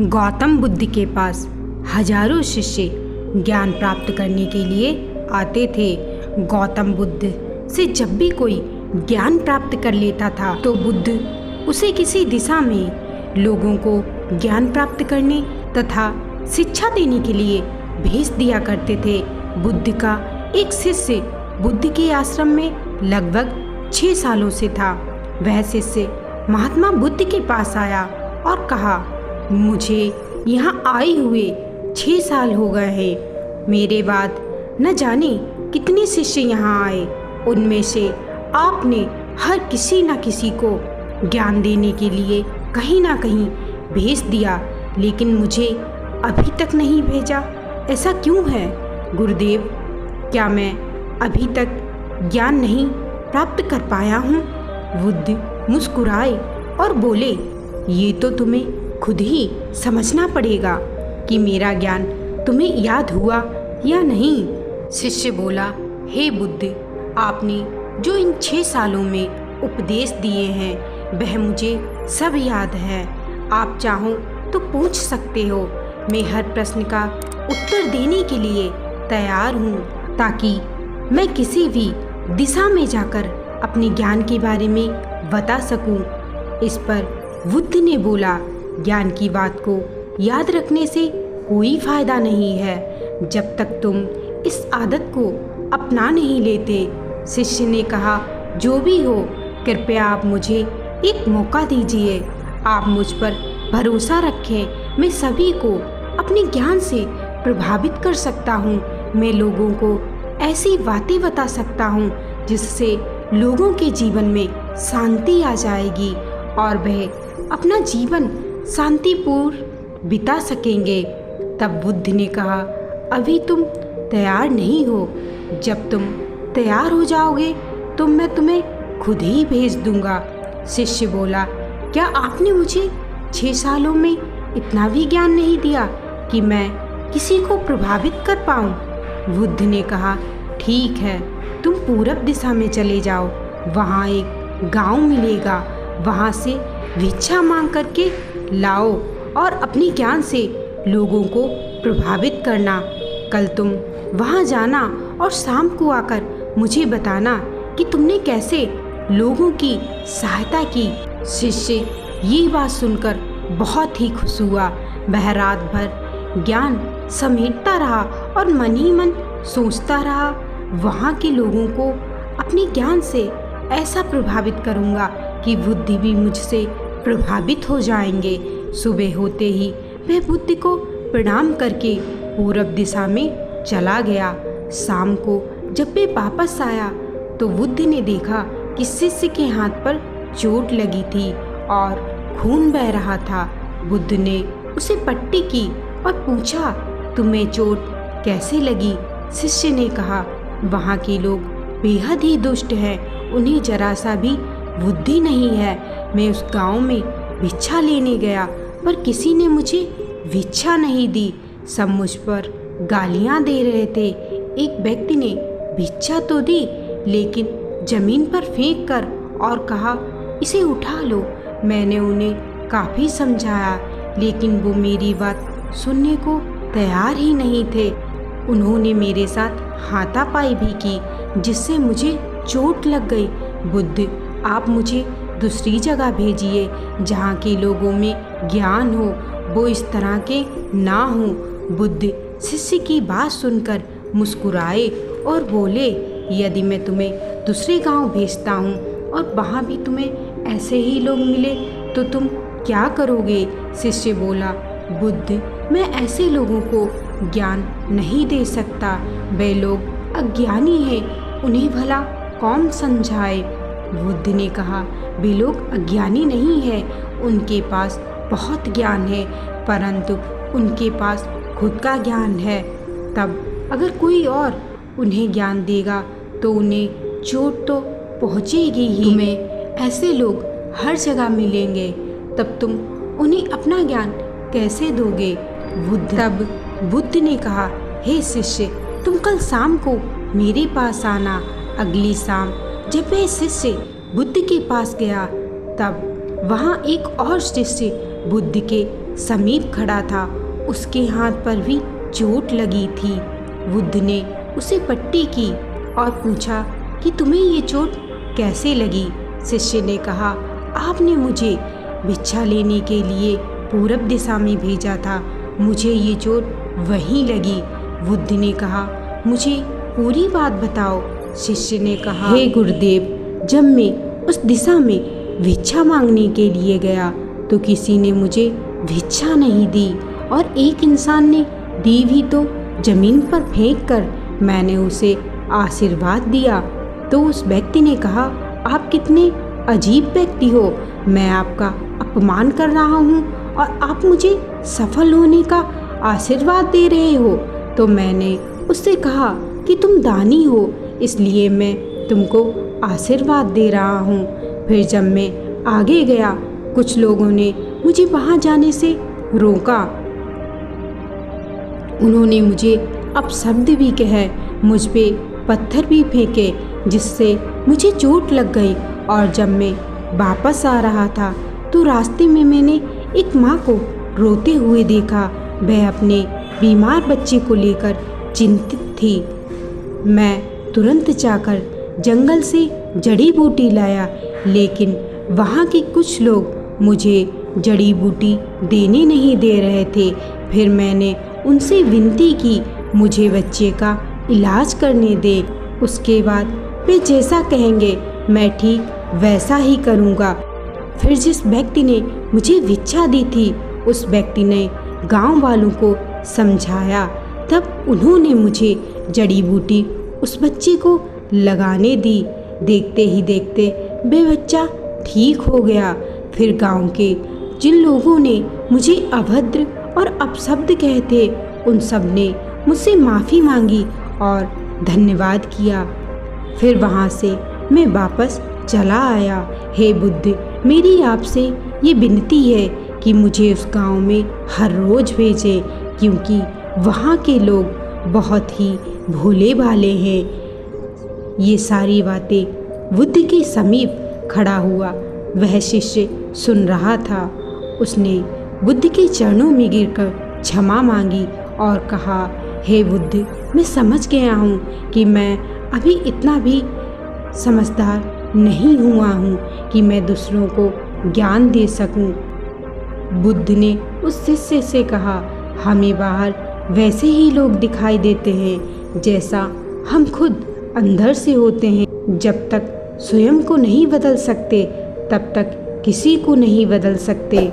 गौतम बुद्ध के पास हजारों शिष्य ज्ञान प्राप्त करने के लिए आते थे। गौतम बुद्ध से जब भी कोई ज्ञान प्राप्त कर लेता था तो बुद्ध उसे किसी दिशा में लोगों को ज्ञान प्राप्त करने तथा शिक्षा देने के लिए भेज दिया करते थे। बुद्ध का एक शिष्य बुद्ध के आश्रम में लगभग 6 सालों से था। वह शिष्य महात्मा बुद्ध के पास आया और कहा, मुझे यहाँ आए हुए 6 साल हो गए हैं। मेरे बाद न जाने कितने शिष्य यहाँ आए, उनमें से आपने हर किसी न किसी को ज्ञान देने के लिए कहीं ना कहीं भेज दिया, लेकिन मुझे अभी तक नहीं भेजा। ऐसा क्यों है गुरुदेव? क्या मैं अभी तक ज्ञान नहीं प्राप्त कर पाया हूँ? बुद्ध मुस्कुराए और बोले, ये तो तुम्हें खुद ही समझना पड़ेगा कि मेरा ज्ञान तुम्हें याद हुआ या नहीं। शिष्य बोला, हे बुद्ध, आपने जो इन 6 सालों में उपदेश दिए हैं वह मुझे सब याद है। आप चाहो तो पूछ सकते हो। मैं हर प्रश्न का उत्तर देने के लिए तैयार हूँ, ताकि मैं किसी भी दिशा में जाकर अपने ज्ञान के बारे में बता सकूं। इस पर बुद्ध ने बोला, ज्ञान की बात को याद रखने से कोई फायदा नहीं है जब तक तुम इस आदत को अपना नहीं लेते। शिष्य ने कहा, जो भी हो, कृपया आप मुझे एक मौका दीजिए। आप मुझ पर भरोसा रखें। मैं सभी को अपने ज्ञान से प्रभावित कर सकता हूँ। मैं लोगों को ऐसी बातें बता सकता हूँ जिससे लोगों के जीवन में शांति आ जाएगी और वह अपना जीवन शांतिपूर्ण बिता सकेंगे। तब बुद्ध ने कहा, अभी तुम तैयार नहीं हो। जब तुम तैयार हो जाओगे तो मैं तुम्हें खुद ही भेज दूंगा। शिष्य बोला, क्या आपने मुझे 6 सालों में इतना भी ज्ञान नहीं दिया कि मैं किसी को प्रभावित कर पाऊँ? बुद्ध ने कहा, ठीक है, तुम पूरब दिशा में चले जाओ। वहाँ एक गांव मिलेगा, वहाँ से भिक्षा मांग करके लाओ और अपने ज्ञान से लोगों को प्रभावित करना। कल तुम वहाँ जाना और शाम को आकर मुझे बताना कि तुमने कैसे लोगों की सहायता की। शिष्य ये बात सुनकर बहुत ही खुश हुआ। वह रात भर ज्ञान समेटता रहा और मन ही मन सोचता रहा, वहाँ के लोगों को अपने ज्ञान से ऐसा प्रभावित करूँगा कि बुद्ध भी मुझसे प्रभावित हो जाएंगे। सुबह होते ही वह बुद्ध को प्रणाम करके पूरब दिशा में चला गया। शाम को जब वे वापस आया तो बुद्ध ने देखा कि शिष्य के हाथ पर चोट लगी थी और खून बह रहा था। बुद्ध ने उसे पट्टी की और पूछा, तुम्हें चोट कैसे लगी? शिष्य ने कहा, वहाँ के लोग बेहद ही दुष्ट हैं, उन्हें जरा सा भी बुद्धि नहीं है। मैं उस गांव में भिक्षा लेने गया पर किसी ने मुझे भिक्षा नहीं दी। सब मुझ पर गालियां दे रहे थे। एक व्यक्ति ने भिक्षा तो दी, लेकिन जमीन पर फेंक कर और कहा, इसे उठा लो। मैंने उन्हें काफ़ी समझाया, लेकिन वो मेरी बात सुनने को तैयार ही नहीं थे। उन्होंने मेरे साथ हाथापाई भी की, जिससे मुझे चोट लग गई। बुद्ध, आप मुझे दूसरी जगह भेजिए जहाँ के लोगों में ज्ञान हो, वो इस तरह के ना हो। बुद्ध शिष्य की बात सुनकर मुस्कुराए और बोले, यदि मैं तुम्हें दूसरे गांव भेजता हूँ और वहाँ भी तुम्हें ऐसे ही लोग मिले तो तुम क्या करोगे? शिष्य बोला, बुद्ध, मैं ऐसे लोगों को ज्ञान नहीं दे सकता। वे लोग अज्ञानी हैं, उन्हें भला कौन समझाए? बुद्ध ने कहा, वे लोग अज्ञानी नहीं हैं, उनके पास बहुत ज्ञान है, परंतु उनके पास खुद का ज्ञान है। तब अगर कोई और उन्हें ज्ञान देगा तो उन्हें चोट तो पहुँचेगी ही। तुम्हें ऐसे लोग हर जगह मिलेंगे, तब तुम उन्हें अपना ज्ञान कैसे दोगे? तब बुद्ध ने कहा, हे शिष्य, तुम कल शाम को मेरे पास आना। अगली शाम जब वह शिष्य बुद्ध के पास गया तब वहाँ एक और शिष्य बुद्ध के समीप खड़ा था उसके हाथ पर भी चोट लगी थी। बुद्ध ने उसे पट्टी की और पूछा कि तुम्हें ये चोट कैसे लगी। शिष्य ने कहा, आपने मुझे भिक्षा लेने के लिए पूरब दिशा में भेजा था, मुझे ये चोट वहीं लगी। बुद्ध ने कहा, मुझे पूरी बात बताओ। शिष्य ने कहा, हे गुरुदेव, जब मैं उस दिशा में भिक्षा मांगने के लिए गया तो किसी ने मुझे भिक्षा नहीं दी और एक इंसान ने दी भी तो जमीन पर फेंक कर मैंने उसे आशीर्वाद दिया। तो उस व्यक्ति ने कहा, आप कितने अजीब व्यक्ति हो, मैं आपका अपमान कर रहा हूँ और आप मुझे सफल होने का आशीर्वाद दे रहे हो। तो मैंने उससे कहा कि तुम दानी हो, इसलिए मैं तुमको आशीर्वाद दे रहा हूँ। फिर जब मैं आगे गया कुछ लोगों ने मुझे वहाँ जाने से रोका। उन्होंने मुझे अपशब्द भी कहे, मुझ पे पत्थर भी फेंके जिससे मुझे चोट लग गई। और जब मैं वापस आ रहा था तो रास्ते में मैंने एक माँ को रोते हुए देखा। वह अपने बीमार बच्चे को लेकर चिंतित थी। मैं तुरंत जाकर जंगल से जड़ी बूटी लाया, लेकिन वहाँ के कुछ लोग मुझे जड़ी बूटी देने नहीं दे रहे थे। फिर मैंने उनसे विनती की, मुझे बच्चे का इलाज करने दे। उसके बाद वे जैसा कहेंगे मैं ठीक वैसा ही करूँगा। फिर जिस व्यक्ति ने मुझे भिक्षा दी थी उस व्यक्ति ने गांव वालों को समझाया। तब उन्होंने मुझे जड़ी बूटी उस बच्चे को लगाने दी। देखते ही देखते वे बच्चा ठीक हो गया। फिर गांव के जिन लोगों ने मुझे अभद्र और अपशब्द कहे थे उन सब ने मुझसे माफ़ी मांगी और धन्यवाद किया। फिर वहाँ से मैं वापस चला आया। हे बुद्ध, मेरी आपसे ये विनती है कि मुझे उस गांव में हर रोज़ भेजें, क्योंकि वहाँ के लोग बहुत ही भोले भाले हैं। ये सारी बातें बुद्ध के समीप खड़ा हुआ वह शिष्य सुन रहा था। उसने बुद्ध के चरणों में गिरकर क्षमा मांगी और कहा, हे बुद्ध, मैं समझ गया हूँ कि मैं अभी इतना भी समझदार नहीं हुआ हूँ कि मैं दूसरों को ज्ञान दे सकूँ। बुद्ध ने उस शिष्य से कहा, हमें बाहर वैसे ही लोग दिखाई देते हैं जैसा हम खुद अंदर से होते हैं। जब तक स्वयं को नहीं बदल सकते तब तक किसी को नहीं बदल सकते।